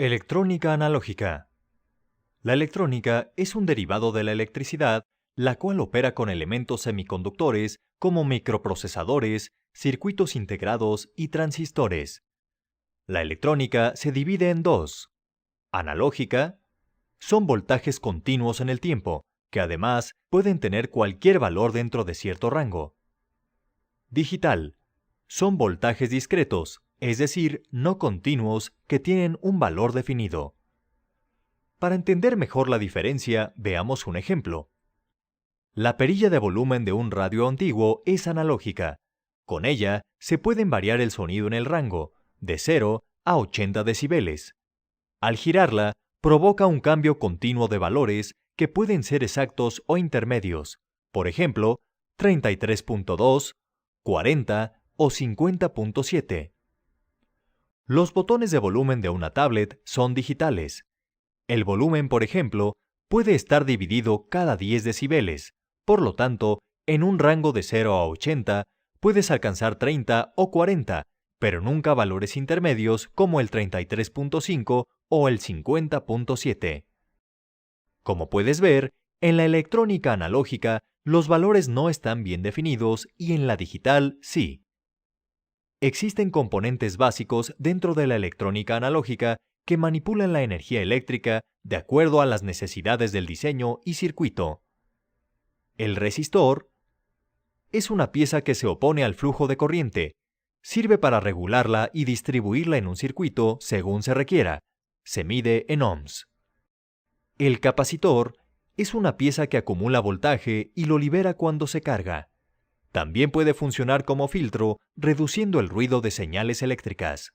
Electrónica analógica. La electrónica es un derivado de la electricidad, la cual opera con elementos semiconductores como microprocesadores, circuitos integrados y transistores. La electrónica se divide en dos. Analógica son voltajes continuos en el tiempo, que además pueden tener cualquier valor dentro de cierto rango. Digital son voltajes discretos, es decir, no continuos, que tienen un valor definido. Para entender mejor la diferencia, veamos un ejemplo. La perilla de volumen de un radio antiguo es analógica. Con ella se pueden variar el sonido en el rango, de 0 a 80 decibeles. Al girarla, provoca un cambio continuo de valores que pueden ser exactos o intermedios, por ejemplo, 33.2, 40 o 50.7. Los botones de volumen de una tablet son digitales. El volumen, por ejemplo, puede estar dividido cada 10 decibeles, por lo tanto, en un rango de 0 a 80 puedes alcanzar 30 o 40, pero nunca valores intermedios como el 33.5 o el 50.7. Como puedes ver, en la electrónica analógica los valores no están bien definidos y en la digital sí. Existen componentes básicos dentro de la electrónica analógica que manipulan la energía eléctrica de acuerdo a las necesidades del diseño y circuito. El resistor es una pieza que se opone al flujo de corriente. Sirve para regularla y distribuirla en un circuito según se requiera. Se mide en ohms. El capacitor es una pieza que acumula voltaje y lo libera cuando se carga. También puede funcionar como filtro, reduciendo el ruido de señales eléctricas.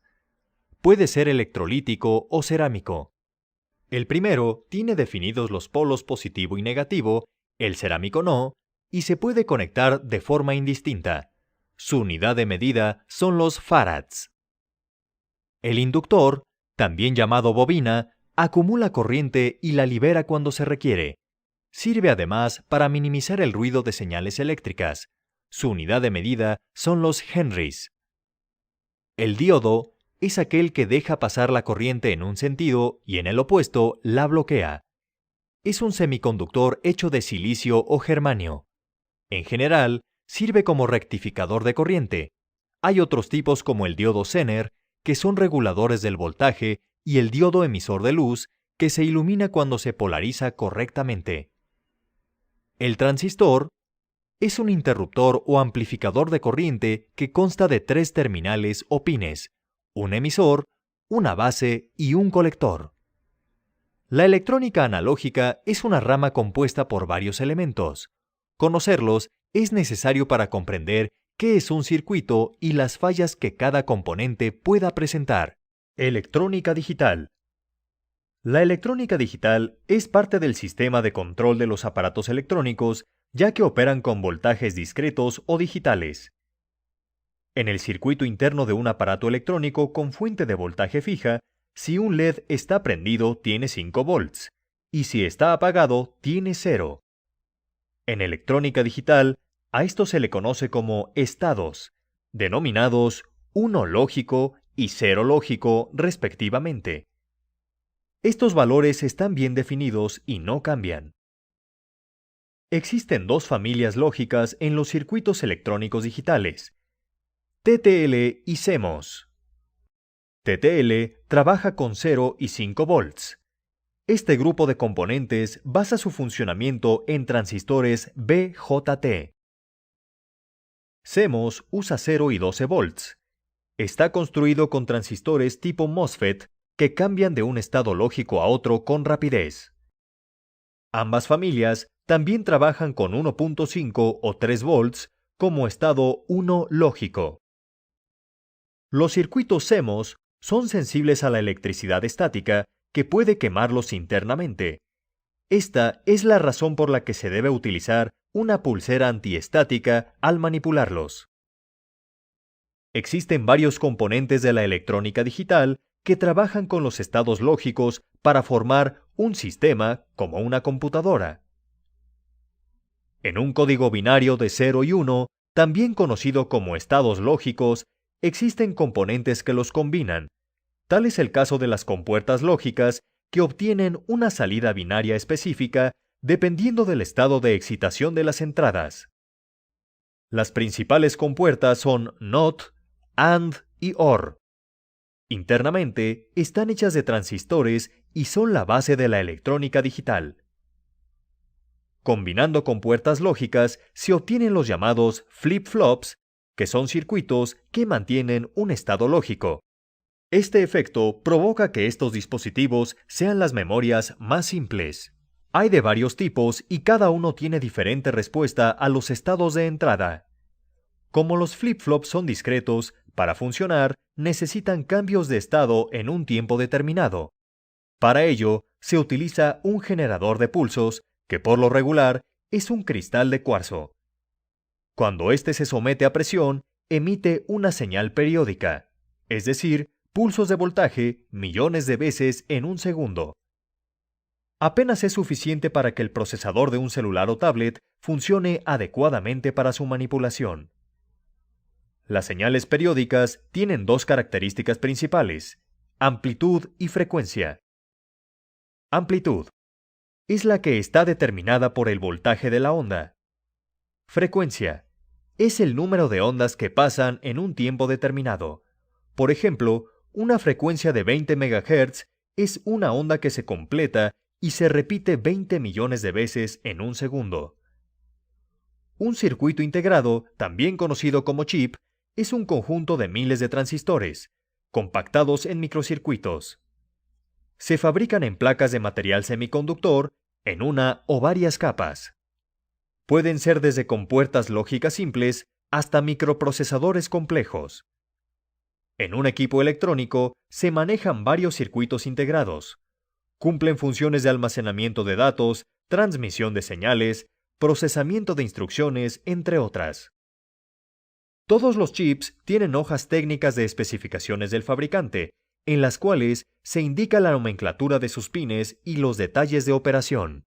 Puede ser electrolítico o cerámico. El primero tiene definidos los polos positivo y negativo, el cerámico no, y se puede conectar de forma indistinta. Su unidad de medida son los farads. El inductor, también llamado bobina, acumula corriente y la libera cuando se requiere. Sirve además para minimizar el ruido de señales eléctricas. Su unidad de medida son los henrys. El diodo es aquel que deja pasar la corriente en un sentido y en el opuesto la bloquea. Es un semiconductor hecho de silicio o germanio. En general, sirve como rectificador de corriente. Hay otros tipos como el diodo Zener, que son reguladores del voltaje, y el diodo emisor de luz, que se ilumina cuando se polariza correctamente. El transistor es un interruptor o amplificador de corriente que consta de 3 terminales o pines, un emisor, una base y un colector. La electrónica analógica es una rama compuesta por varios elementos. Conocerlos es necesario para comprender qué es un circuito y las fallas que cada componente pueda presentar. Electrónica digital. La electrónica digital es parte del sistema de control de los aparatos electrónicos, ya que operan con voltajes discretos o digitales. En el circuito interno de un aparato electrónico con fuente de voltaje fija, si un LED está prendido tiene 5 volts, y si está apagado tiene 0. En electrónica digital, a esto se le conoce como estados, denominados 1 lógico y 0 lógico respectivamente. Estos valores están bien definidos y no cambian. Existen dos familias lógicas en los circuitos electrónicos digitales: TTL y CMOS. TTL trabaja con 0 y 5 volts. Este grupo de componentes basa su funcionamiento en transistores BJT. CMOS usa 0 y 12 volts. Está construido con transistores tipo MOSFET que cambian de un estado lógico a otro con rapidez. Ambas familias también trabajan con 1.5 o 3 volts como estado 1 lógico. Los circuitos CMOS son sensibles a la electricidad estática que puede quemarlos internamente. Esta es la razón por la que se debe utilizar una pulsera antiestática al manipularlos. Existen varios componentes de la electrónica digital que trabajan con los estados lógicos para formar un sistema como una computadora. En un código binario de 0 y 1, también conocido como estados lógicos, existen componentes que los combinan. Tal es el caso de las compuertas lógicas, que obtienen una salida binaria específica dependiendo del estado de excitación de las entradas. Las principales compuertas son NOT, AND y OR. Internamente, están hechas de transistores y son la base de la electrónica digital. Combinando compuertas lógicas se obtienen los llamados flip-flops, que son circuitos que mantienen un estado lógico. Este efecto provoca que estos dispositivos sean las memorias más simples. Hay de varios tipos y cada uno tiene diferente respuesta a los estados de entrada. Como los flip-flops son discretos, para funcionar necesitan cambios de estado en un tiempo determinado. Para ello, se utiliza un generador de pulsos, que por lo regular es un cristal de cuarzo. Cuando éste se somete a presión, emite una señal periódica, es decir, pulsos de voltaje millones de veces en un segundo. Apenas es suficiente para que el procesador de un celular o tablet funcione adecuadamente para su manipulación. Las señales periódicas tienen dos características principales: amplitud y frecuencia. Amplitud es la que está determinada por el voltaje de la onda. Frecuencia es el número de ondas que pasan en un tiempo determinado. Por ejemplo, una frecuencia de 20 MHz es una onda que se completa y se repite 20 millones de veces en un segundo. Un circuito integrado, también conocido como chip, es un conjunto de miles de transistores, compactados en microcircuitos. Se fabrican en placas de material semiconductor, en una o varias capas. Pueden ser desde compuertas lógicas simples hasta microprocesadores complejos. En un equipo electrónico se manejan varios circuitos integrados. Cumplen funciones de almacenamiento de datos, transmisión de señales, procesamiento de instrucciones, entre otras. Todos los chips tienen hojas técnicas de especificaciones del fabricante, en las cuales se indica la nomenclatura de sus pines y los detalles de operación.